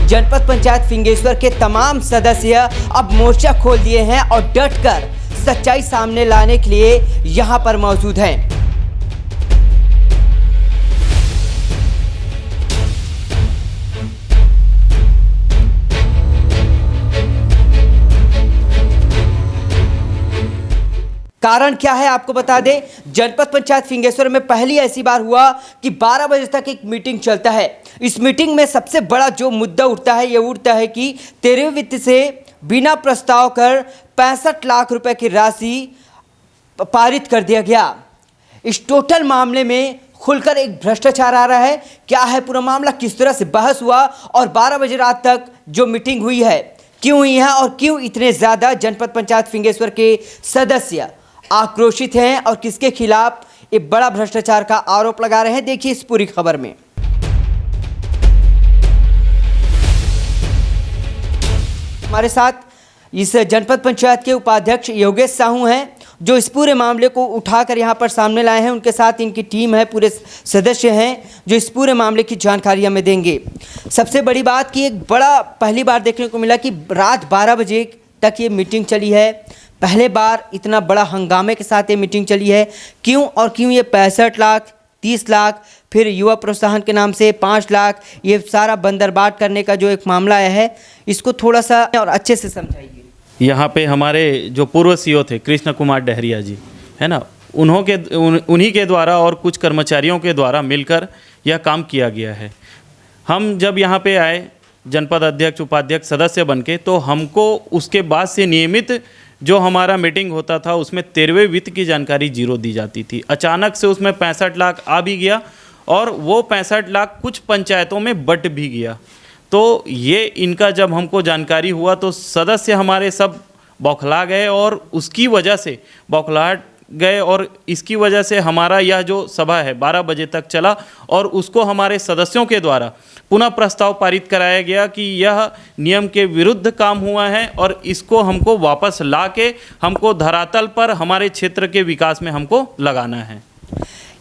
जनपद पंचायत फिंगेश्वर के तमाम सदस्य अब मोर्चा खोल दिए हैं और डटकर सच्चाई सामने लाने के लिए यहां पर मौजूद हैं। कारण क्या है आपको बता दें, जनपद पंचायत फिंगेश्वर में पहली ऐसी बार हुआ कि 12 बजे तक एक मीटिंग चलता है। इस मीटिंग में सबसे बड़ा जो मुद्दा उठता है ये उठता है कि 13वें वित्त से बिना प्रस्ताव कर 65 लाख रुपए की राशि पारित कर दिया गया। इस टोटल मामले में खुलकर एक भ्रष्टाचार आ रहा है। क्या है पूरा मामला, किस तरह से बहस हुआ और 12 बजे रात तक जो मीटिंग हुई है क्यों हुई है और क्यों इतने ज़्यादा जनपद पंचायत फिंगेश्वर के सदस्य आक्रोशित हैं और किसके खिलाफ एक बड़ा भ्रष्टाचार का आरोप लगा रहे हैं, देखिए इस पूरी खबर में। हमारे साथ इस जनपद पंचायत के उपाध्यक्ष योगेश साहू हैं जो इस पूरे मामले को उठाकर यहां पर सामने लाए हैं। उनके साथ इनकी टीम है, पूरे सदस्य हैं जो इस पूरे मामले की जानकारी हमें देंगे। सबसे बड़ी बात कि एक बड़ा पहली बार देखने को मिला कि रात 12 बजे तक ये मीटिंग चली है। पहले बार इतना बड़ा हंगामे के साथ ये मीटिंग चली है। क्यों और क्यों ये 65 लाख, 30 लाख, फिर युवा प्रोत्साहन के नाम से 5 लाख, ये सारा बंदरबाट करने का जो एक मामला आया है, इसको थोड़ा सा और अच्छे से समझाइए। यहाँ पे हमारे जो पूर्व सीओ थे कृष्ण कुमार डहरिया जी, है ना, उन्हीं के द्वारा और कुछ कर्मचारियों के द्वारा मिलकर यह काम किया गया है। हम जब यहाँ पे आए जनपद अध्यक्ष, उपाध्यक्ष, सदस्य बनके, तो हमको उसके बाद से नियमित जो हमारा मीटिंग होता था उसमें 13वें वित्त की जानकारी जीरो दी जाती थी। अचानक से उसमें 65 लाख आ भी गया और वो 65 लाख कुछ पंचायतों में बट भी गया। तो ये इनका जब हमको जानकारी हुआ तो सदस्य हमारे सब बौखला गए और उसकी वजह से बौखलाहट गए और इसकी वजह से हमारा यह जो सभा है 12 बजे तक चला और उसको हमारे सदस्यों के द्वारा पुनः प्रस्ताव पारित कराया गया कि यह नियम के विरुद्ध काम हुआ है और इसको हमको वापस ला के हमको धरातल पर हमारे क्षेत्र के विकास में हमको लगाना है।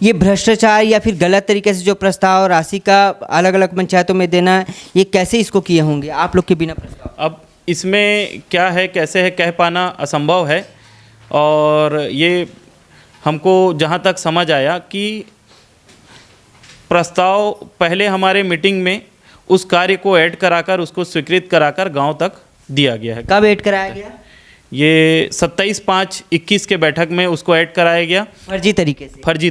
ये भ्रष्टाचार या फिर गलत तरीके से जो प्रस्ताव राशि का अलग अलग पंचायतों में देना, ये कैसे इसको किए होंगे आप लोग के बिना प्रस्ताव? अब इसमें क्या है, कैसे है, कह पाना असंभव है। और ये हमको जहाँ तक समझ आया कि प्रस्ताव पहले हमारे मीटिंग में उस कार्य को ऐड कराकर उसको स्वीकृत कराकर गांव तक दिया गया है। कब ऐड कराया गया? ये 27/5/21 के बैठक में उसको ऐड कराया गया फर्जी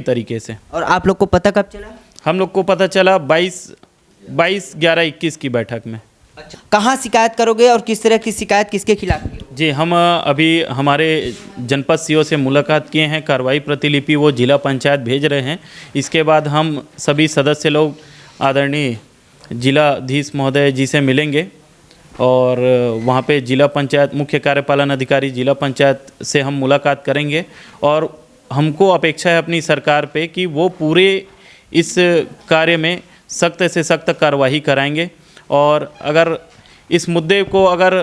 तरीके से। और आप लोग को पता कब चला? हम लोग को पता चला 22/11/21 की बैठक में। अच्छा, कहाँ शिकायत करोगे और किस तरह की शिकायत किसके खिलाफ की? जी, हम अभी हमारे जनपद सीओ से मुलाकात किए हैं। कार्रवाई प्रतिलिपि वो जिला पंचायत भेज रहे हैं। इसके बाद हम सभी सदस्य लोग आदरणीय जिलाधीश महोदय जी से मिलेंगे और वहाँ पे जिला पंचायत मुख्य कार्यपालन अधिकारी जिला पंचायत से हम मुलाकात करेंगे और हमको अपेक्षा है अपनी सरकार पे कि वो पूरे इस कार्य में सख्त से सख्त कार्रवाई कराएंगे। और अगर इस मुद्दे को अगर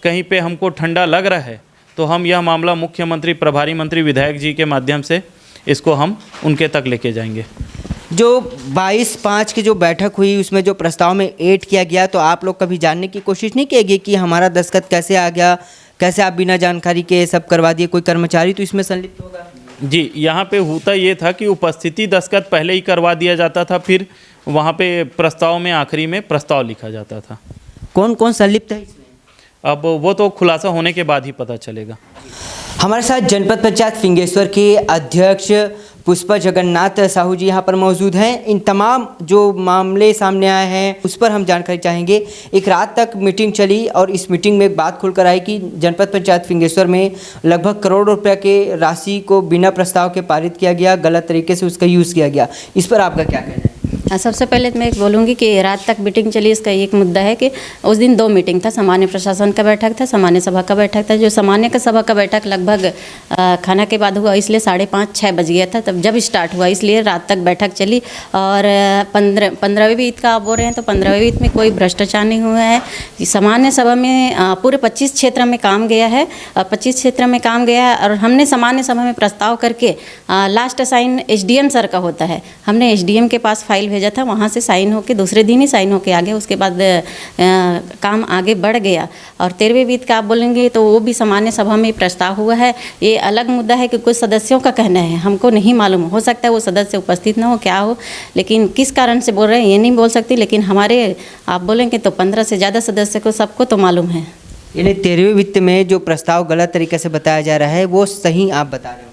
कहीं पे हमको ठंडा लग रहा है तो हम यह मामला मुख्यमंत्री, प्रभारी मंत्री, विधायक जी के माध्यम से इसको हम उनके तक लेके जाएंगे। जो 22/5 की जो बैठक हुई उसमें जो प्रस्ताव में ऐड किया गया, तो आप लोग कभी जानने की कोशिश नहीं किएगी कि हमारा दस्तखत कैसे आ गया, कैसे आप बिना जानकारी के सब करवा दिए? कोई कर्मचारी तो इसमें संलिप्त होगा? जी, यहाँ पे होता ये था कि उपस्थिति दस्तखत पहले ही करवा दिया जाता था, फिर वहाँ पे प्रस्ताव में आखिरी में प्रस्ताव लिखा जाता था। कौन कौन संलिप्त है इसमें? अब वो तो खुलासा होने के बाद ही पता चलेगा। हमारे साथ जनपद पंचायत फिंगेश्वर के अध्यक्ष पुष्पा जगन्नाथ साहू जी यहाँ पर मौजूद हैं। इन तमाम जो मामले सामने आए हैं उस पर हम जानकारी चाहेंगे। एक रात तक मीटिंग चली और इस मीटिंग में एक बात खुलकर आई कि जनपद पंचायत फिंगेश्वर में लगभग करोड़ रुपए के राशि को बिना प्रस्ताव के पारित किया गया, गलत तरीके से उसका यूज़ किया गया। इस पर आपका क्या कहना है? सबसे पहले तो मैं बोलूँगी कि रात तक मीटिंग चली, इसका एक मुद्दा है कि उस दिन 2 मीटिंग था। सामान्य प्रशासन का बैठक था, सामान्य सभा का बैठक था। जो सामान्य का सभा का बैठक लगभग खाना के बाद हुआ, इसलिए 5:30-6 बज गया था तब जब स्टार्ट हुआ, इसलिए रात तक बैठक चली। और 15वें वित्त का आप बोल रहे हैं तो 15वें वित्त में कोई भ्रष्टाचार नहीं हुआ है। सामान्य सभा में पूरे 25 क्षेत्र में काम गया है, 25 क्षेत्र में काम गया है। और हमने सामान्य सभा में प्रस्ताव करके लास्ट असाइन SDM सर का होता है, हमने SDM के पास फाइल भेजा था, वहाँ से साइन होके दूसरे दिन ही साइन होके आ गया। उसके बाद काम आगे बढ़ गया। और 13वें वित्त का आप बोलेंगे तो वो भी सामान्य सभा में प्रस्ताव हुआ है। ये अलग मुद्दा है कि कुछ सदस्यों का कहना है, हमको नहीं मालूम, हो सकता है वो सदस्य उपस्थित ना हो, क्या हो, लेकिन किस कारण से बोल रहे हैं ये नहीं बोल सकती। लेकिन हमारे आप बोलेंगे तो 15 से ज़्यादा सदस्य को सबको तो मालूम है। यानी 13वें वित्त में जो प्रस्ताव गलत तरीके से बताया जा रहा है वो सही आप बता रहे हो?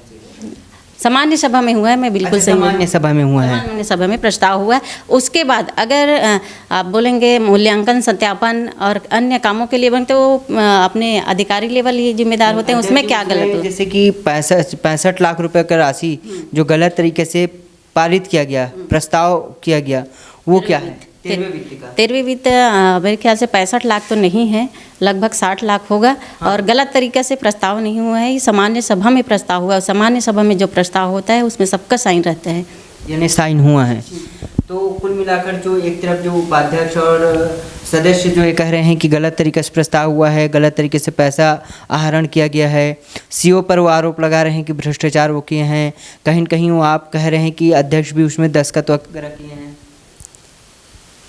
सामान्य सभा में हुआ है, मैं बिल्कुल अच्छा, सही सामान्य सभा में हुआ है। सामान्य सभा में प्रस्ताव हुआ है। उसके बाद अगर आप बोलेंगे मूल्यांकन, सत्यापन और अन्य कामों के लिए बनते वो अपने अधिकारी लेवल ये जिम्मेदार होते हैं, उसमें क्या गलत हो? जैसे कि 65 लाख रुपए का राशि जो गलत तरीके से पारित किया गया, प्रस्ताव किया गया, वो क्या है? 13वें वित्त मेरे ख्याल से 65 लाख तो नहीं है, लगभग 60 लाख होगा। और गलत तरीके से प्रस्ताव नहीं हुआ है, ये सामान्य सभा में प्रस्ताव हुआ है। सामान्य सभा में जो प्रस्ताव होता है उसमें सबका साइन रहता है, यानी साइन हुआ है। तो कुल मिलाकर जो एक तरफ जो उपाध्यक्ष और सदस्य जो ये कह रहे हैं कि गलत तरीके से प्रस्ताव हुआ है, गलत तरीके से पैसा आहरण किया गया है, सीओ पर वो आरोप लगा रहे हैं कि भ्रष्टाचार वो किए हैं, कहीं न कहीं वो आप कह रहे हैं कि अध्यक्ष भी उसमें दस्तखत वगैरह किए हैं।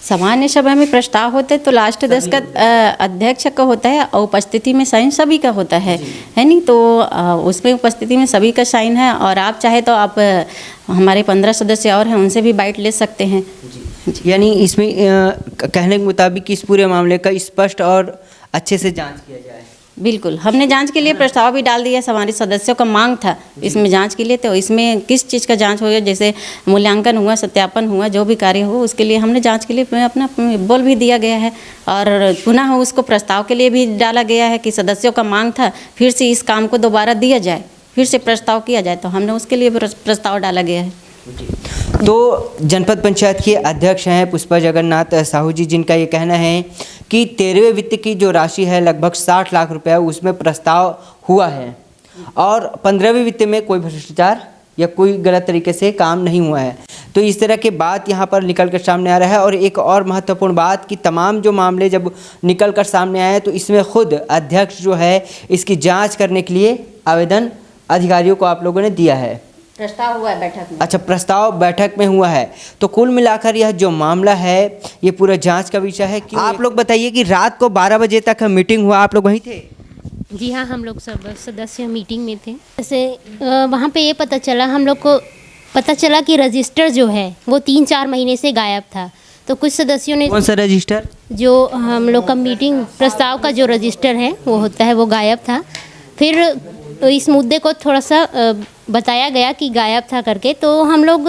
सामान्य सभा में प्रस्ताव होते तो लास्ट दस्तखत अध्यक्ष का होता है और उपस्थिति में साइन सभी का होता है नहीं? तो उसमें उपस्थिति में सभी का साइन है। और आप चाहे तो आप हमारे 15 सदस्य और हैं उनसे भी बाइट ले सकते हैं। यानी इसमें कहने के मुताबिक इस पूरे मामले का स्पष्ट और अच्छे से जांच किया जाए। बिल्कुल, हमने जांच के लिए प्रस्ताव भी डाल दिया, हमारे सदस्यों का मांग था इसमें जांच के लिए। तो इसमें किस चीज़ का जांच हो, जैसे मूल्यांकन हुआ, सत्यापन हुआ, जो भी कार्य हो उसके लिए हमने जांच के लिए अपना बोल भी दिया गया है। और पुनः उसको प्रस्ताव के लिए भी डाला गया है कि सदस्यों का मांग था फिर से इस काम को दोबारा दिया जाए, फिर से प्रस्ताव किया जाए, तो हमने उसके लिए प्रस्ताव डाला गया है। तो जनपद पंचायत के अध्यक्ष हैं पुष्पा जगन्नाथ साहू जी, जिनका ये कहना है कि 13वें वित्त की जो राशि है लगभग 60 लाख रुपए, उसमें प्रस्ताव हुआ है और 15वें वित्त में कोई भ्रष्टाचार या कोई गलत तरीके से काम नहीं हुआ है। तो इस तरह के बात यहाँ पर निकल कर सामने आ रहा है। और एक और महत्वपूर्ण बात कि तमाम जो मामले जब निकल कर सामने आए तो इसमें खुद अध्यक्ष जो है इसकी जाँच करने के लिए आवेदन अधिकारियों को आप लोगों ने दिया है। प्रस्ताव हुआ है बैठक में। अच्छा, प्रस्ताव बैठक में हुआ है। तो कुल मिलाकर यह जो मामला है ये पूरा जांच का विषय है। कि आप लोग बताइए कि रात को 12 बजे तक मीटिंग हुआ, आप लोग वहीं थे? जी हाँ, हम लोग सब सदस्य मीटिंग में थे। जैसे वहाँ पे ये पता चला, हम लोग को पता चला कि रजिस्टर जो है वो 3-4 महीने से गायब था। तो कुछ सदस्यों ने, कौन सा रजिस्टर? जो हम लोग का मीटिंग प्रस्ताव का जो रजिस्टर है वो होता है, वो गायब था। फिर इस मुद्दे को थोड़ा सा बताया गया कि गायब था करके। तो हम लोग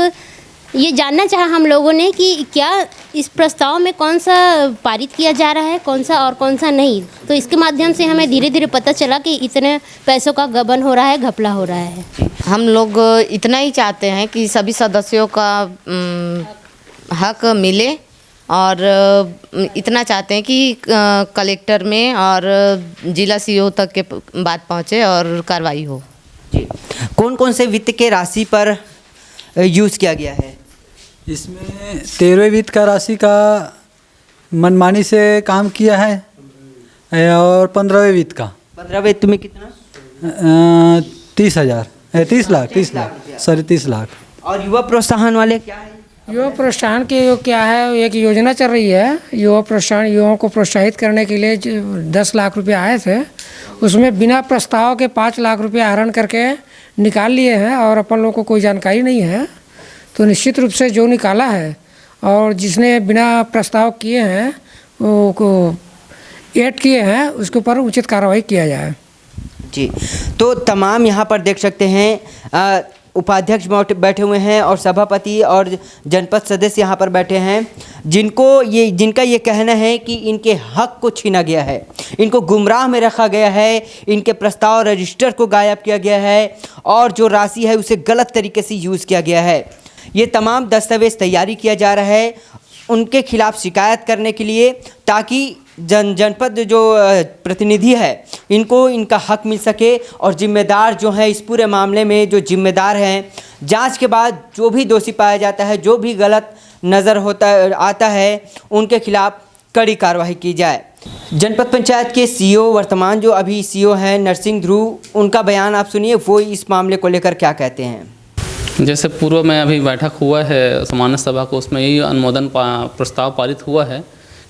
ये जानना चाहा हम लोगों ने कि क्या इस प्रस्ताव में कौन सा पारित किया जा रहा है, कौन सा और कौन सा नहीं। तो इसके माध्यम से हमें धीरे धीरे पता चला कि इतने पैसों का गबन हो रहा है, घपला हो रहा है। हम लोग इतना ही चाहते हैं कि सभी सदस्यों का हक मिले और इतना चाहते हैं कि कलेक्टर में और जिला सीओ तक के बात पहुंचे और कार्रवाई हो। जी, कौन कौन से वित्त के राशि पर यूज़ किया गया है? इसमें 13वें वित्त का राशि का मनमानी से काम किया है और 15वें वित्त का 15वें वित्त में कितना? 30 लाख। और युवा प्रोत्साहन वाले क्या है? युवा प्रोत्साहन के क्या है, एक योजना चल रही है युवा प्रोत्साहन, युवाओं को प्रोत्साहित करने के लिए 10 लाख रुपए आए थे। उसमें बिना प्रस्ताव के 5 लाख रुपए आहरण करके निकाल लिए हैं और अपन लोग को कोई जानकारी नहीं है। तो निश्चित रूप से जो निकाला है और जिसने बिना प्रस्ताव किए हैं वो को ऐड किए हैं उसके ऊपर उचित कार्रवाई किया जाए। जी, तो तमाम यहाँ पर देख सकते हैं उपाध्यक्ष बैठे हुए हैं और सभापति और जनपद सदस्य यहाँ पर बैठे हैं, जिनका ये कहना है कि इनके हक को छीना गया है, इनको गुमराह में रखा गया है, इनके प्रस्ताव रजिस्टर को गायब किया गया है और जो राशि है उसे गलत तरीके से यूज़ किया गया है। ये तमाम दस्तावेज़ तैयारी किया जा रहा है उनके खिलाफ़ शिकायत करने के लिए, ताकि जनपद जो प्रतिनिधि है इनको इनका हक मिल सके और जिम्मेदार जो है इस पूरे मामले में जो जिम्मेदार हैं, जांच के बाद जो भी दोषी पाया जाता है, जो भी गलत नज़र आता है, उनके खिलाफ़ कड़ी कार्रवाई की जाए। जनपद पंचायत के सीईओ, वर्तमान जो अभी सीईओ हैं नरसिंह ध्रुव, उनका बयान आप सुनिए, वो इस मामले को लेकर क्या कहते हैं। जैसे पूर्व में अभी बैठक हुआ है सामान्य सभा को, उसमें यही अनुमोदन प्रस्ताव पारित हुआ है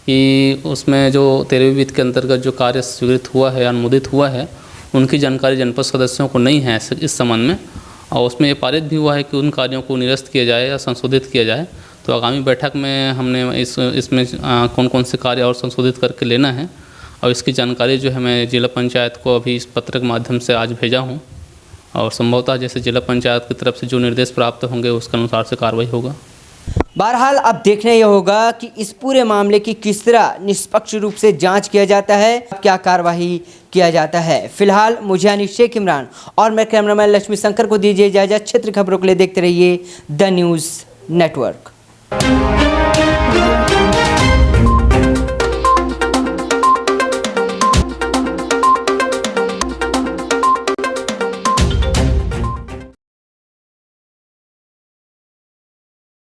कि उसमें जो 13वीं वित्त के अंतर्गत जो कार्य स्वीकृत हुआ है, अनुमोदित हुआ है, उनकी जानकारी जनपद सदस्यों को नहीं है इस संबंध में। और उसमें ये पारित भी हुआ है कि उन कार्यों को निरस्त किया जाए या संशोधित किया जाए। तो आगामी बैठक में हमने इसमें कौन कौन से कार्य और संशोधित करके लेना है, और इसकी जानकारी जो है मैं जिला पंचायत को अभी इस पत्र के माध्यम से आज भेजा हूँ, और संभवतः जैसे जिला पंचायत की तरफ से जो निर्देश प्राप्त होंगे उसके अनुसार से कार्रवाई होगा। बहरहाल अब देखना यह होगा कि इस पूरे मामले की किस तरह निष्पक्ष रूप से जांच किया जाता है, क्या कार्रवाई किया जाता है। फिलहाल मुझे अनिश शेख इमरान और मैं कैमरामैन लक्ष्मी शंकर को दीजिए इजाजत। क्षेत्र खबरों के लिए देखते रहिए द न्यूज़ नेटवर्क।